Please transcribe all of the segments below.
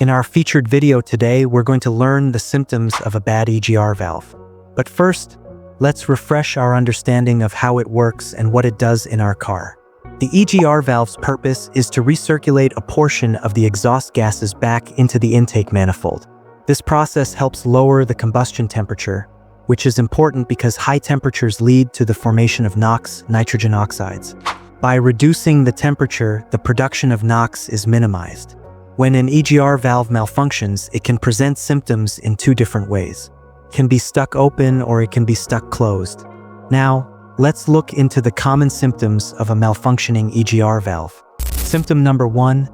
In our featured video today, we're going to learn the symptoms of a bad EGR valve. But first, let's refresh our understanding of how it works and what it does in our car. The EGR valve's purpose is to recirculate a portion of the exhaust gases back into the intake manifold. This process helps lower the combustion temperature, which is important because high temperatures lead to the formation of NOx, nitrogen oxides. By reducing the temperature, the production of NOx is minimized. When an EGR valve malfunctions, it can present symptoms in two different ways. It can be stuck open or it can be stuck closed. Now, let's look into the common symptoms of a malfunctioning EGR valve. Symptom number 1,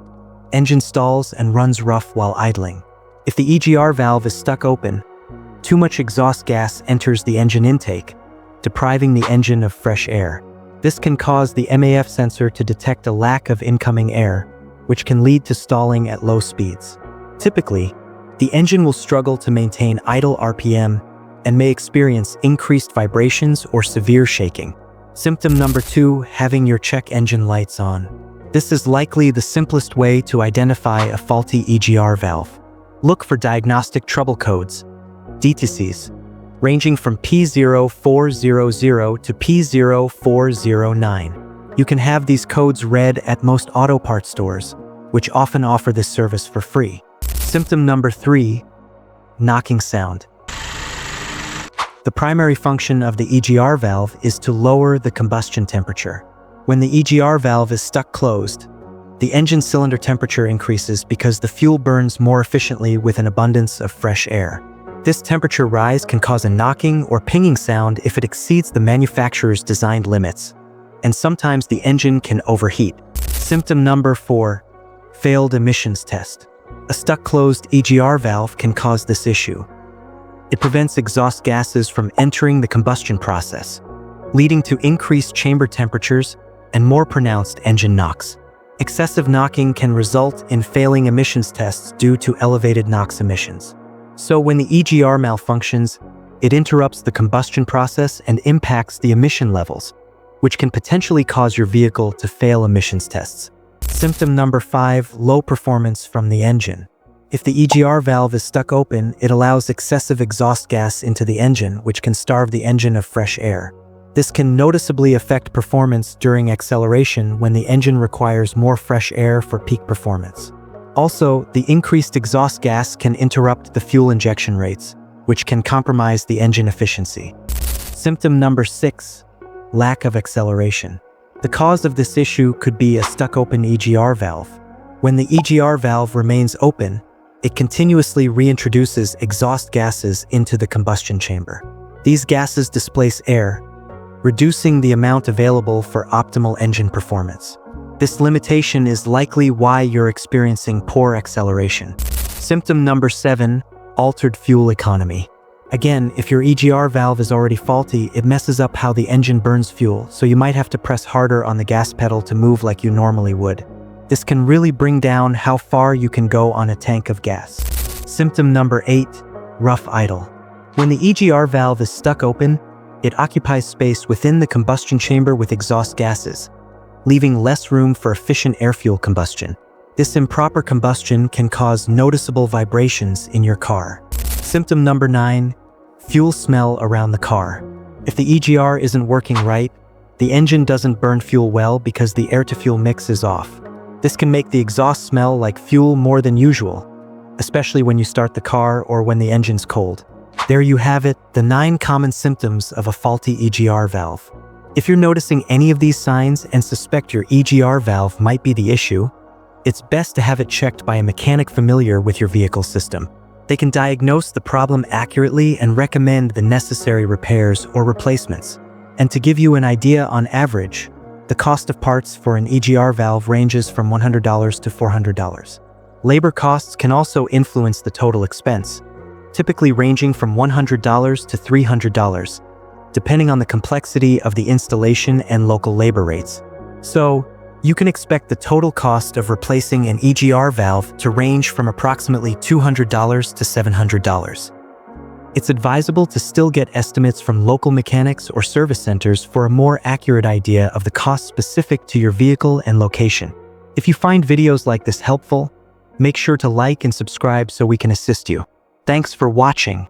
engine stalls and runs rough while idling. If the EGR valve is stuck open, too much exhaust gas enters the engine intake, depriving the engine of fresh air. This can cause the MAF sensor to detect a lack of incoming air, which can lead to stalling at low speeds. Typically, the engine will struggle to maintain idle RPM and may experience increased vibrations or severe shaking. Symptom number 2, having your check engine lights on. This is likely the simplest way to identify a faulty EGR valve. Look for diagnostic trouble codes, DTCs, ranging from P0400 to P0409. You can have these codes read at most auto parts stores, which often offer this service for free. Symptom number 3, knocking sound. The primary function of the EGR valve is to lower the combustion temperature. When the EGR valve is stuck closed, the engine cylinder temperature increases because the fuel burns more efficiently with an abundance of fresh air. This temperature rise can cause a knocking or pinging sound if it exceeds the manufacturer's designed limits, and sometimes the engine can overheat. Symptom number 4, failed emissions test. A stuck closed EGR valve can cause this issue. It prevents exhaust gases from entering the combustion process, leading to increased chamber temperatures and more pronounced engine NOx. Excessive knocking can result in failing emissions tests due to elevated NOx emissions. So when the EGR malfunctions, it interrupts the combustion process and impacts the emission levels, which can potentially cause your vehicle to fail emissions tests. Symptom number 5, low performance from the engine. If the EGR valve is stuck open, it allows excessive exhaust gas into the engine, which can starve the engine of fresh air. This can noticeably affect performance during acceleration when the engine requires more fresh air for peak performance. Also, the increased exhaust gas can interrupt the fuel injection rates, which can compromise the engine efficiency. Symptom number 6, lack of acceleration. The cause of this issue could be a stuck-open EGR valve. When the EGR valve remains open, it continuously reintroduces exhaust gases into the combustion chamber. These gases displace air, reducing the amount available for optimal engine performance. This limitation is likely why you're experiencing poor acceleration. Symptom number 7, altered fuel economy. Again, if your EGR valve is already faulty, it messes up how the engine burns fuel, so you might have to press harder on the gas pedal to move like you normally would. This can really bring down how far you can go on a tank of gas. Symptom number 8, rough idle. When the EGR valve is stuck open, it occupies space within the combustion chamber with exhaust gases, leaving less room for efficient air-fuel combustion. This improper combustion can cause noticeable vibrations in your car. Symptom number 9, fuel smell around the car. If the EGR isn't working right, the engine doesn't burn fuel well because the air-to-fuel mix is off. This can make the exhaust smell like fuel more than usual, especially when you start the car or when the engine's cold. There you have it, the 9 common symptoms of a faulty EGR valve. If you're noticing any of these signs and suspect your EGR valve might be the issue, it's best to have it checked by a mechanic familiar with your vehicle system. They can diagnose the problem accurately and recommend the necessary repairs or replacements. And to give you an idea, on average, the cost of parts for an EGR valve ranges from $100 to $400. Labor costs can also influence the total expense, typically ranging from $100 to $300, depending on the complexity of the installation and local labor rates. So, you can expect the total cost of replacing an EGR valve to range from approximately $200 to $700. It's advisable to still get estimates from local mechanics or service centers for a more accurate idea of the cost specific to your vehicle and location. If you find videos like this helpful, Make sure to like and subscribe so we can assist you. Thanks for watching.